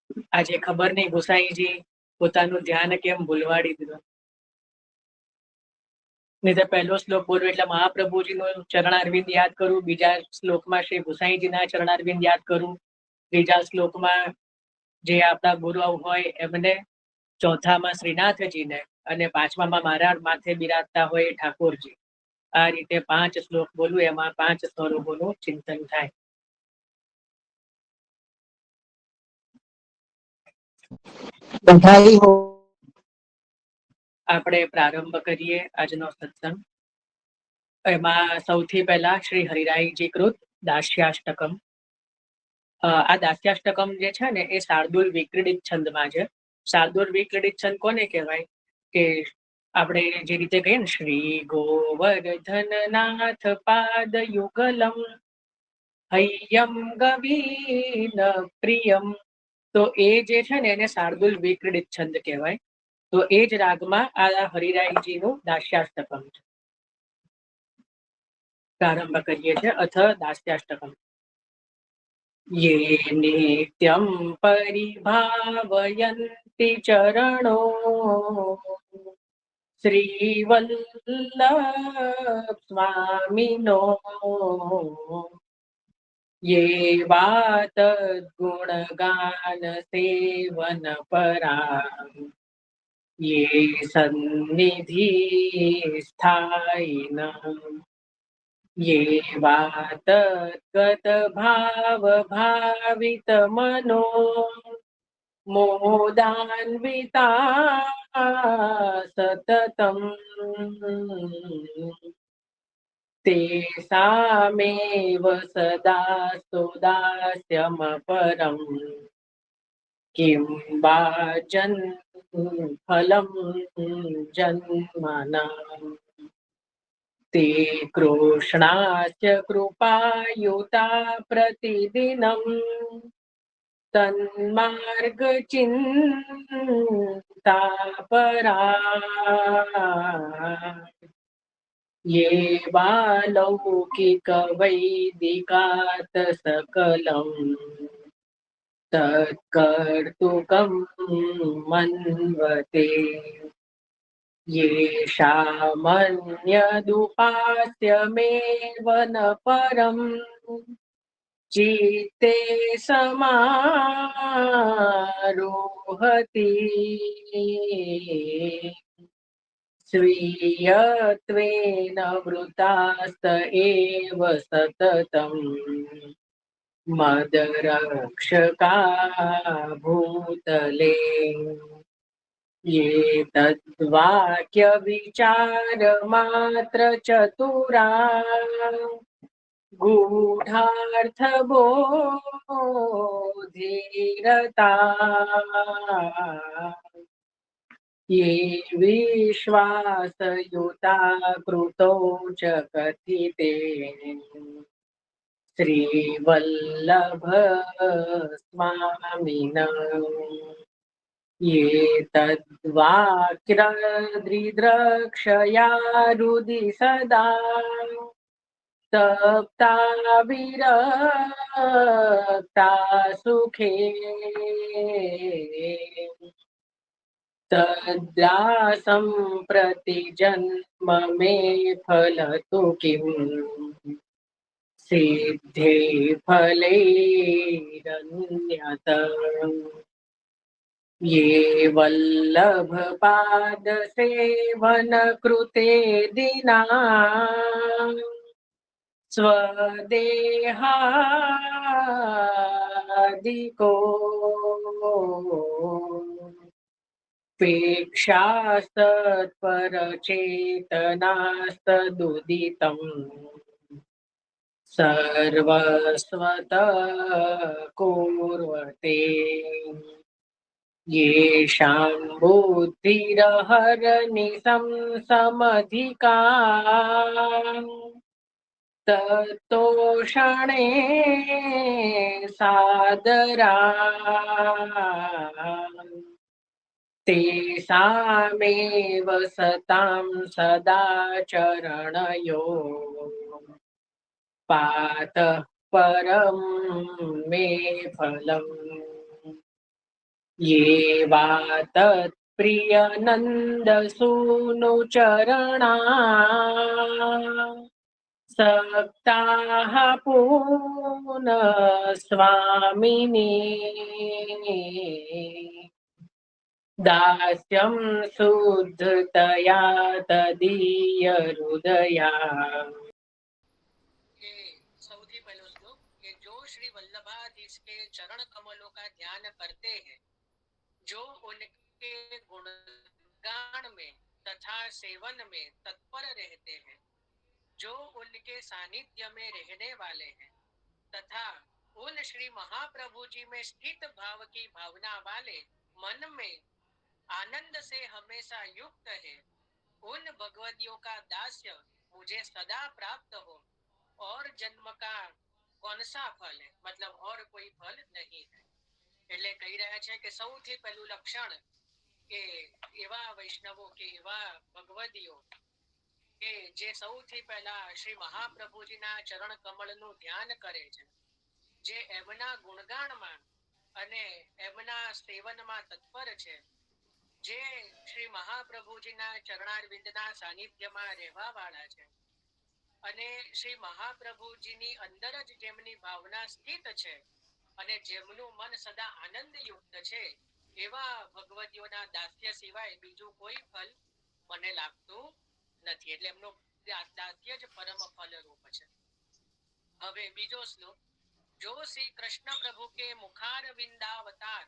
આજે ખબર નહીં ગુસાઈજી પોતાનું ધ્યાન કેમ ભૂલવાડી દીધું. નહીં તો પહેલો શ્લોક બોલું એટલે મહાપ્રભુજીનું ચરણારવિંદ યાદ કરું, બીજા શ્લોકમાં શ્રી ગુસાઈજીના ચરણારવિંદ યાદ કરું, ત્રીજા શ્લોકમાં જે આપણા ગુરુ હોય એમને, ચોથામાં શ્રીનાથજીને અને પાંચમામાં મારા માથે બિરાજતા હોય ઠાકોરજી. આ રીતે 5 શ્લોક બોલું, એમાં 5 સ્વરૂપોનું ચિંતન થાય. બધાઈ હો. આપણે પ્રારંભ કરીએ આજનો સત્સંગ. એમાં સૌથી પહેલા શ્રી હરિરાયજી કૃત દાસ્યાષ્ટકમ. આ દાસ્યાષ્ટકમ જે છે ને એ શાર્દુલ વિક્રીડિત છંદમાં છે. શાર્દુલ વિક્રીડિત છંદ કોને કહેવાય? કે આપણે જે રીતે કહીએ ને, શ્રી ગોવર્ધનનાથ પાદ યુગલમ હૈયમ ગવીન પ્રિયમ, તો એ જે છે ને એને શાર્દુલ વિક્રીડિત છંદ કહેવાય. તો એ જ રાગમાં આ હરિરાયજીનું દાસ્યાષ્ટકમ છે. પ્રારંભ કરીએ છીએ. અથ દાસ્યાષ્ટકમ. યે નિત્યમ પરિભાવયન્તિ ચરણો શ્રીવલ્લભ સ્વામિનો યે વાત ગુણગાન સેવન પરા યે સન્નિધિ સ્થાયિન યે વાત ગત ભાવ ભાવિત મનો મોદાન્વિતા સતતમ તેસામેવ સદા સુદાસ્યમ પરમ કિમ વાચન ફલમ જન્મના તે કૃષ્ણાસ્ય કૃપાયુતા પ્રતિદિનમ તન્માર્ગ ચિંતા પરા યે વાલૌકિક વૈદિકાત સકલમ તત્કર્તુકમ મન્વતે યેષામન્યદુપાસ્યમેવ ન પરમ ચિત્તે સમારોહતિ સ્વીયત્વેન વૃતાસ્ત એવ સતતમ મદરક્ષકા ભૂતલે યે તદ્વાક્ય વિચાર માત્ર ચતુરા ગૂઢાર્થ બોધિરતા યે વિશ્વાસયુતા કૃતો ચ કથિતે શ્રીવલ્લભ સ્વામિન યે તદ્વાક્યદૃદ્રક્ષયા હૃદિ સદા તપ્તા વિરક્તા સુખે તદ્દાસં પ્રતિ જન્મ મે ફલતુ કિમ સિદ્ધે ફલૈરન્યત યે વલ્લભ પાદ સેવન કૃતે દિના સ્વદેહાદિકો પેક્ષાસ્તત્પરચેતનાસ્તદુદિતમ સર્વસ્વત કુર્વતે યેષાં બુદ્ધિરહરનિશં સમધિકા તતોષણે સાદરા તેસામેવ સતાં સદાચરણયો પાત પરમ મે ફલમ ये वा तत्प्रिय नंद सूनु चरणा सप्ताह पूर्ण स्वामिनी दास्यं शुद्धतया तदीय हृदया। के सौથી पहलो श्लोक कि जो श्री वल्लभाधीश के चरण कमलों का ध्यान करते हैं, जो उनके गुणगान में तथा सेवन में तत्पर रहते हैं, जो उनके सानिध्य में रहने वाले हैं तथा उन श्री महाप्रभु जी में स्थित भाव की भावना वाले मन में आनंद से हमेशा युक्त है, उन भगवतियों का दास्य मुझे सदा प्राप्त हो और जन्म का कौन सा फल है, मतलब और कोई फल नहीं है। એટલે કહી રહ્યા છે કે સૌથી પહેલું લક્ષણ કે એવા વૈષ્ણવો કે એવા ભગવદીઓ કે જે સૌથી પહેલા શ્રી મહાપ્રભુજીના ચરણ કમળનું ધ્યાન કરે છે, જે એમના ગુણગાનમાં અને એમના સેવનમાં તત્પર છે, જે શ્રી મહાપ્રભુજીના ચરણારવિંદના સાનિધ્યમાં રહેવા વાળા છે અને શ્રી મહાપ્રભુજીની અંદર જ જેમની ભાવના સ્થિત છે અને જેમનું મન સદા આનંદયુક્ત છે, એવા ભગવતીઓના દાસ્ય સિવાય બીજું કોઈ ફલ મને લાગતું નથી. એટલે એમનો દાસ્ય જ પરમ ફલરૂપ છે. હવે બીજો શ્લોક, जो श्री कृष्ण प्रभु के मुखारविंदावतार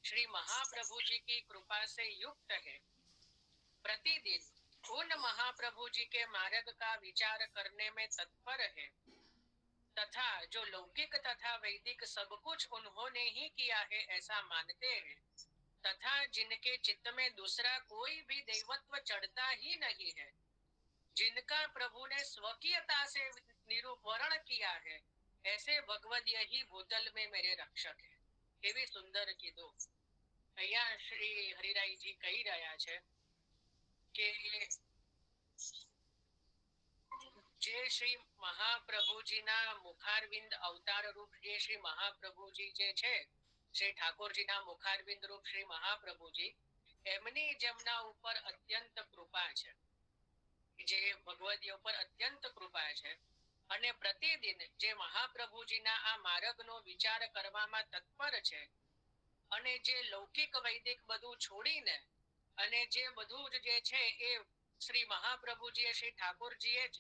श्री महाप्रभु जी की कृपा से युक्त है, प्रतिदिन उन महाप्रभु जी के मार्ग का विचार करने में तत्पर है तथा जो लौकिक तथा वैदिक सब कुछ उन्होंने ही किया है ऐसा मानते हैं तथा जिनके चित्त में दूसरा कोई भी दैवत्व चढ़ता ही नहीं है, जिनका प्रभु ने स्वकीयता से निरूपण किया है, ऐसे भगवद यही भूतल में मेरे रक्षक है. કેવી સુંદર કીધું. અહીંયા શ્રી હરિરાયજી કહી રહ્યા છે કે જે શ્રી મહાપ્રભુજીના મુખારવિંદ અવતાર રૂપ જે શ્રી મહાપ્રભુજી જે છે, શ્રી ઠાકોરજીના મુખારવિંદ રૂપ શ્રી મહાપ્રભુજી, એમની જેમના ઉપર અત્યંત કૃપા છે, જે ભગવદીઓ પર અત્યંત કૃપા છે અને પ્રતિદિન જે મહાપ્રભુજીના આ માર્ગનો વિચાર કરવામાં તત્પર છે અને જે લૌકિક વૈદિક બધું છોડીને અને જે બધું જ જે છે એ શ્રી મહાપ્રભુજીએ શ્રી ઠાકોરજીએ જ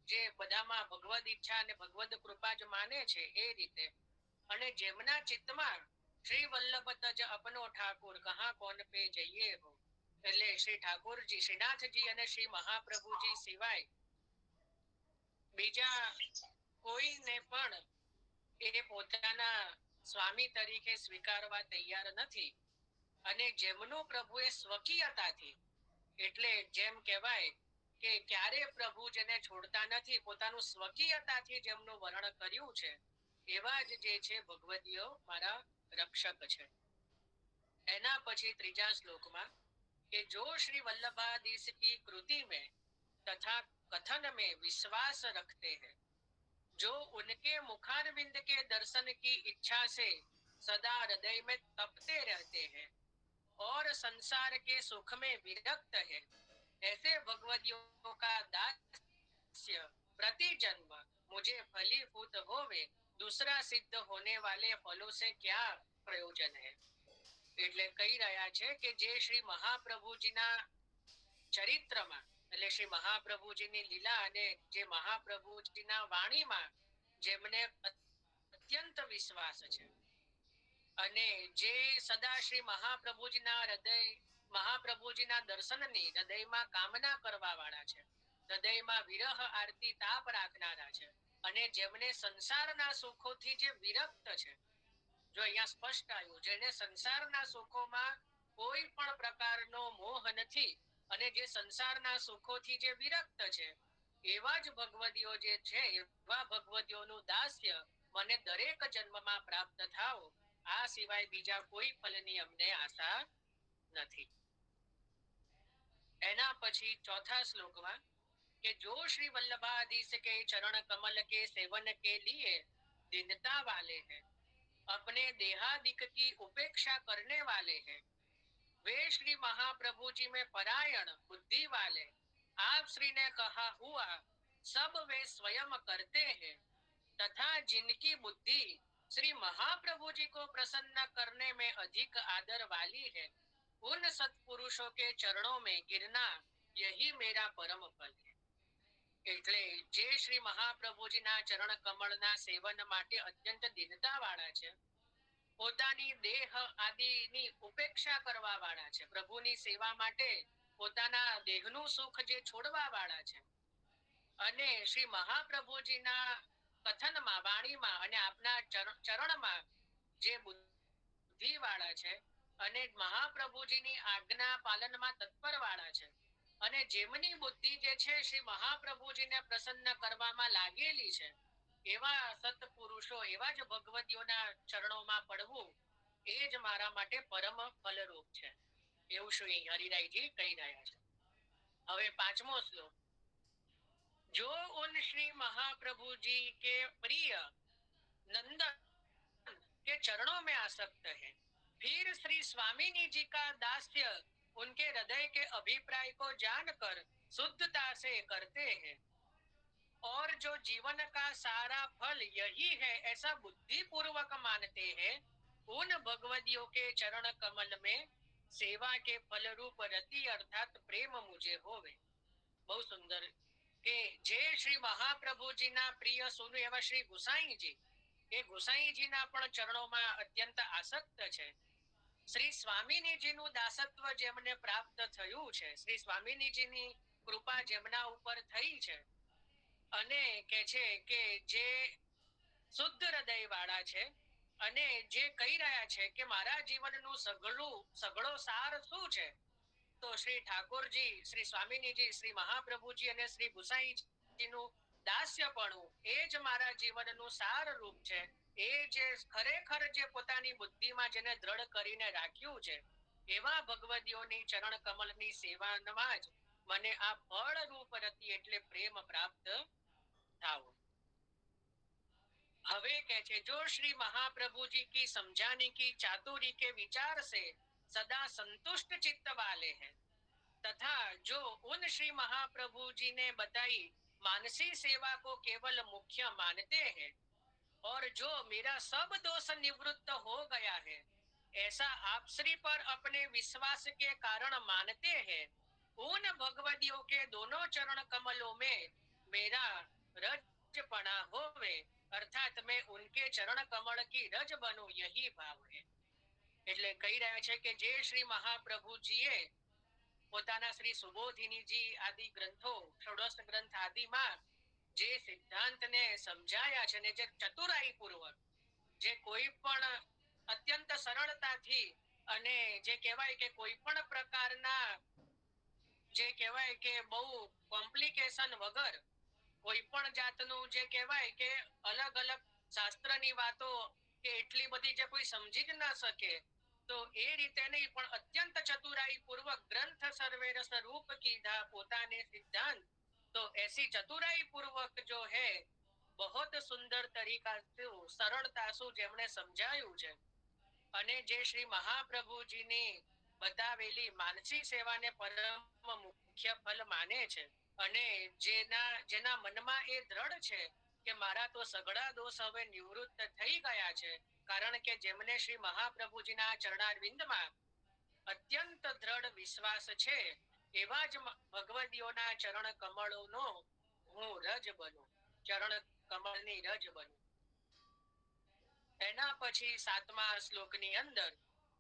જે બધામાં ભગવદ ઈચ્છા અને ભગવદ કૃપા જ માને છે એ રીતે, અને જેમના ચિત્તમાં શ્રી વલ્લભ તજ અપનો ઠાકોર કહા કોન પે જઈએ હો, એટલે શ્રી ઠાકોરજી શ્રીનાથજી અને શ્રી મહાપ્રભુજી સિવાય બીજા કોઈને પણ એ પોતાના સ્વામી તરીકે સ્વીકારવા તૈયાર નથી અને જેમનું પ્રભુએ સ્વકીયતાથી, એટલે જેમ કહેવાય કે ક્યારે પ્રભુ જેને છોડતા નથી, પોતાનું સ્વકીયતાથી જેમનું વર્ણન કર્યું છે, એવા જ જે છે ભગવદીઓ મારા રક્ષક છે. એના પછી ત્રીજા શ્લોકમાં कि जो श्री वल्लभाधीश की कृति में तथा कथन में विश्वास रखते हैं, जो उनके मुखारविंद के दर्शन की इच्छा से सदा हृदय में तपते रहते हैं और संसार के सुख में विरक्त है, ऐसे भगवदियों का दास्य प्रति जन्म मुझे फलीभूत होवे, दूसरा सिद्ध होने वाले फलों से क्या प्रयोजन है. એટલે કહી રહ્યા છે કે જે શ્રી મહાપ્રભુજીના ચરિત્રમાં, એટલે શ્રી મહાપ્રભુજીની લીલા અને જે મહાપ્રભુજીના વાણીમાં જેમને અત્યંત વિશ્વાસ છે અને જે સદા શ્રી મહાપ્રભુજીના હૃદય, મહાપ્રભુજીના દર્શનની હૃદયમાં કામના કરવા વાળા છે, હૃદયમાં વિરહ આરતી તાપ રાખનારા છે અને જેમને સંસારના સુખોથી જે વિરક્ત છે, જો અહીંયા સ્પષ્ટ આવ્યું, જેને સંસારના સુખોમાં કોઈ પણ પ્રકારનો મોહ નથી અને જે સંસારના સુખોથી જે વિરક્ત છે, એવા જ ભગવદીઓ જે છે, એવા ભગવદીઓનું દાસ્ય મને દરેક જન્મમાં પ્રાપ્ત થાવ, આ સિવાય બીજા કોઈ ફલની અમને આશા નથી. એના પછી ચોથા શ્લોકમાં કે जो श्री वल्लभाधीश के चरण कमल के सेवन के लिए दीनता वाले हैं, अपने देहादिक की उपेक्षा करने वाले हैं। वे श्री महाप्रभु जी में परायण बुद्धि वाले, आप श्री ने कहा हुआ सब वे स्वयं करते हैं, तथा जिनकी बुद्धि श्री महाप्रभु जी को प्रसन्न करने में अधिक आदर वाली है, उन सत्पुरुषों के चरणों में गिरना यही मेरा परम फल है। એટલે જે શ્રી મહાપ્રભુજીના ચરણ કમળના સેવન માટે અત્યંત દીનતા વાળા છે, પોતાની દેહ આદિની ઉપેક્ષા કરવા વાળા છે, પ્રભુની સેવા માટે પોતાના દેહનું સુખ જે છોડવા વાળા છે, અને શ્રી મહાપ્રભુજીના કથનમાં વાણીમાં અને આપના ચરણમાં જે બુદ્ધિ વાળા છે અને મહાપ્રભુજીની આજ્ઞા પાલનમાં તત્પર વાળા છે, અને જેમની બુદ્ધિ જે છે શ્રી મહાપ્રભુજીને પ્રસન્ન કરવામાં लागेली છે, એવા સત્પુરુષો એવા જ ભગવતીઓના ચરણોમાં પડવું એ જ મારા માટે પરમ ફલરૂપ છે, એવું શ્રી હરિરાયજી કહી રહ્યા છે। હવે પાંચમો શ્લોક। जो उन श्री महाप्रभु जी के प्रिय नंदन के चरणों में आसक्त है, फिर श्री स्वामिनी जी का दास्य उनके हृदय के अभिप्राय को जानकर शुद्धता से करते हैं, और जो जीवन का सारा फल यही है ऐसा बुद्धि पूर्वक मानते हैं, उन भगवदियों के चरण कमल में सेवा के फल रूप रति अर्थात प्रेम मुझे होवे। बहुत सुंदर કે જે શ્રી મહાપ્રભુજીના પ્રિય સુનુ એવા શ્રી ગુસાઈજી, એ ગુસાઈજીના પણ ચરણોમાં અત્યંત આસક્ત છે। શ્રી સ્વામિનીજીનું દાસત્વ જેમને પ્રાપ્ત થયું છે, શ્રી સ્વામિનીજીની કૃપા જેમના ઉપર થઈ છે, અને કે છે કે જે શુદ્ધ હૃદય વાળા છે અને જે કહી રહ્યા છે કે મારા જીવનનું સઘળો સાર શું છે, તો શ્રી ઠાકોરજી, શ્રી સ્વામિનીજી, શ્રી મહાપ્રભુજી અને શ્રી ગુસાઈજીનું દાસ્યપણું એ જ મારા જીવનનું સાર રૂપ છે। એ જે ખરેખર જે પોતાની બુદ્ધિમાં જેને દ્રઢ કરીને રાખ્યું છે, એવા ભગવદીઓની ચરણ કમલની સેવામાં જ મને આ ફળ રૂપ રતિ એટલે પ્રેમ પ્રાપ્ત થાવો। હવે કહે છે, जो श्री महाप्रभु जी की समझाने की चातुरी के विचार से सदा संतुष्ट चित्त वाले हैं, तथा जो उन श्री महाप्रभु जी ने बताई मानसी सेवा को केवल मुख्य मानते हैं, और जो मेरा सब दोष निवृत्त हो गया है ऐसा आप श्री पर अपने विश्वास के कारण मानते हैं, उन भगवदियों के दोनों चरण कमलों में मेरा रजपना होवे, अर्थात मैं उनके चरण कमल की रज बनूं, यही भाव है। એટલે કહી રહ્યા છે કે જે શ્રી મહાપ્રભુજીએ પોતાના શ્રી સુબોધિનીજી આદि ગ્રંથો, ષોડશ ગ્રંથ આદિમાં જે સિદ્ધાંતને સમજાયા છે ને જે ચતુરાઈ પૂર્વક, જે કોઈ પણ અત્યંત સરળતાથી અને જે કહેવાય કે કોઈ પણ પ્રકારના જે કહેવાય કે બહુ કોમ્પ્લિકેશન વગર, કોઈ પણ જાતનું જે કહેવાય કે અલગ અલગ શાસ્ત્રની વાતો કે એટલી બધી જે કોઈ સમજી જ ના શકે, तो ए रीते नहीं पण अत्यंत चतुराई पूर्वक ग्रंथ सर्वेर स्वरूप कीधा पोताने सिद्धांत, तो ऐसी चतुराई पूर्वक जो है बहुत सुंदर तरीका से सरलता सु जेमणे समझाયું છે, અને જે શ્રી મહાપ્રભુજીની બતાવેલી માનસી સેવાને પરમ મુખ્ય ફલ માને છે, અને જેના મનમાં એ દ્રઢ છે કે મારા તો સઘળા દોષ હવે નિવૃત્ત થઈ ગયા છે, કારણ કે જેમને શ્રી મહાપ્રભુજીના ચરણારવિંદમાં અત્યંત દ્રઢ વિશ્વાસ છે, એવા જ ભગવદીઓના ચરણ કમળોનો હું રજ બનું, ચરણ કમળની રજ બનું। એના પછી 7મા શ્લોકની અંદર,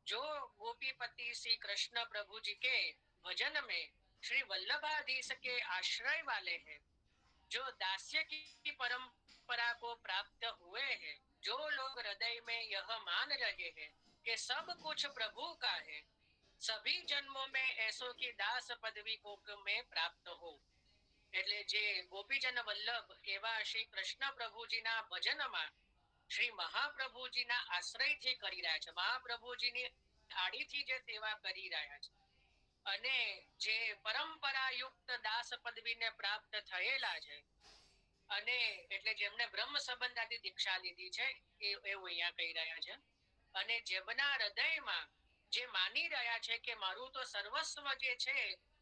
जो गोपीपति श्री कृष्ण प्रभु जी के भजन में श्री वल्लभाधीश के आश्रय वाले हैं, जो दास्य की परंपरा को प्राप्त हुए हैं, जो लोग हृदय में यह मान रहे हैं कि सब कुछ प्रभु का है, सभी जन्मों में ऐसो की दास पदवी को में प्राप्त हो। એટલે જે ગોપીજન વલ્લભ એવા શ્રી કૃષ્ણ પ્રભુજીના ભજનમાં શ્રી મહાપ્રભુજીના આશ્રયથી કરી રહ્યા છે, મહાપ્રભુજીની આડીથી જે સેવા કરી રહ્યા છે, અને જે પરંપરાયુક્ત દાસ પદવીને પ્રાપ્ત થયેલા છે, અને એટલે જેમને બ્રહ્મ સંબંધ આદિ દીક્ષા લીધી છે એવું અહીંયા કહી રહ્યા છે. અને જેમના હૃદયમાં જે માની રહ્યા છે કે મારું તો સર્વસ્વ જે છે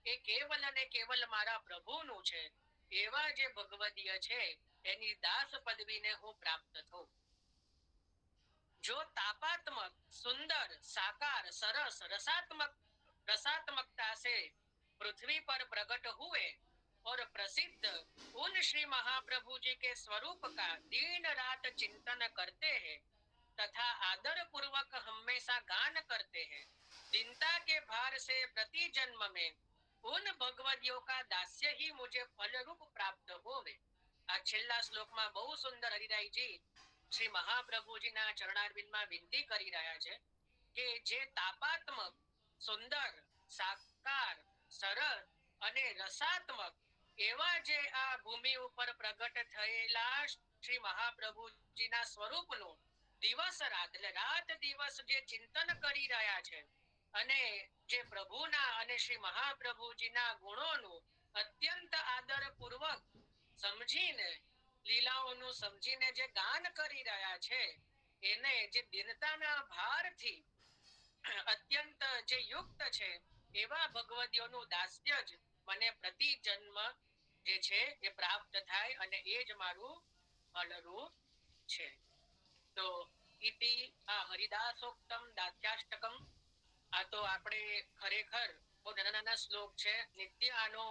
એ કેવલ અને કેવલ મારા પ્રભુનું છે, એવા જે ભગવદીય છે એની દાસ પદવીને હું પ્રાપ્ત થઉં. जो तापात्मक, सुंदर, साकार, सरस, रसात्मकता से पृथ्वी पर प्रकट हुए और प्रसिद्ध उन श्री महाप्रभु जी के स्वरूप का दिन रात चिंतन करते हैं तथा आदर पूर्वक हमेशा गान करते हैं, दीनता के भार से प्रति जन्म में उन भगवदियों का दास्य ही मुझे फलरूप प्राप्त होवे. આ છેલ્લા શ્લોકમાં બહુ સુંદર હરિરાયજી શ્રી મહાપ્રભુજીના ચરણારવિંદમાં વિનંતી કરી રહ્યા છે કે જે તાપાત્મક, સુંદર, સાકાર, સરળ અને રસાત્મક એવા જે આ ભૂમિ ઉપર પ્રગટ થયેલા શ્રી મહાપ્રભુજીના સ્વરૂપનું દિવસ રાત એટલે રાત દિવસ જે ચિંતન કરી રહ્યા છે અને જે પ્રભુના અને શ્રી મહાપ્રભુજીના ગુણોનું અત્યંત આદરપૂર્વક સમજીને, લીલાઓનું સમજીને જે ગાન કરી રહ્યા છે એને જે દીનતાના ભારથી અત્યંત જે યુક્ત છે એવા ભગવદીઓનું દાસ્ય જ મને પ્રતિ જન્મ જે છે એ પ્રાપ્ત થાય અને એ જ મારું ફલરૂપ છે. તો ઇતિ આ હરિદાસોક્તમ દાસ્યાષ્ટકમ. આ તો આપણે ખરેખર બહુ નાના નાના શ્લોક છે, નિત્ય આનો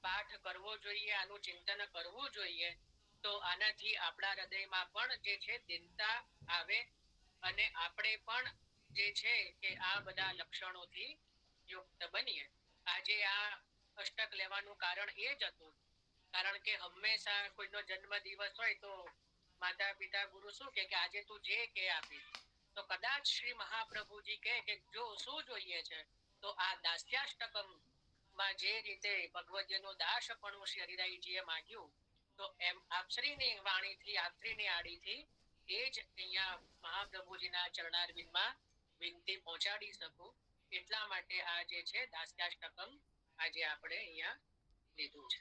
પાઠ કરવો જોઈએ, આનું ચિંતન કરવું જોઈએ. તો આનાથી આપણા હૃદયમાં પણ જે છે દીનતા આવે અને આપણે પણ જે છે કે આ બધા લક્ષણોથી યુક્ત બનીએ. આજે આ અષ્ટક લેવાનું કારણ એ જ હતું, કારણ કે હંમેશા કોઈનો જન્મ દિવસ હોય તો માતા પિતા ગુરુ શું કે આજે તું જે કે આપી, તો કદાચ શ્રી મહાપ્રભુજી કહે કે જો શું જોઈએ છે તો આ દાસ્યાષ્ટકમ માં જે રીતે ભગવદ્યનું દાસપણું શ્રી હરિરાયજીએ માંગ્યું તો એમ આપશ્રીની વાણીથી, આપશ્રીની આડીથી એ જ અહીંયા મહાપ્રભુજીના ચરણારવિંદમાં વિનંતી પહોંચાડી શકું, એટલા માટે આ જે છે દાસ્યાષ્ટકમ આજે આપણે અહીંયા લીધું છે.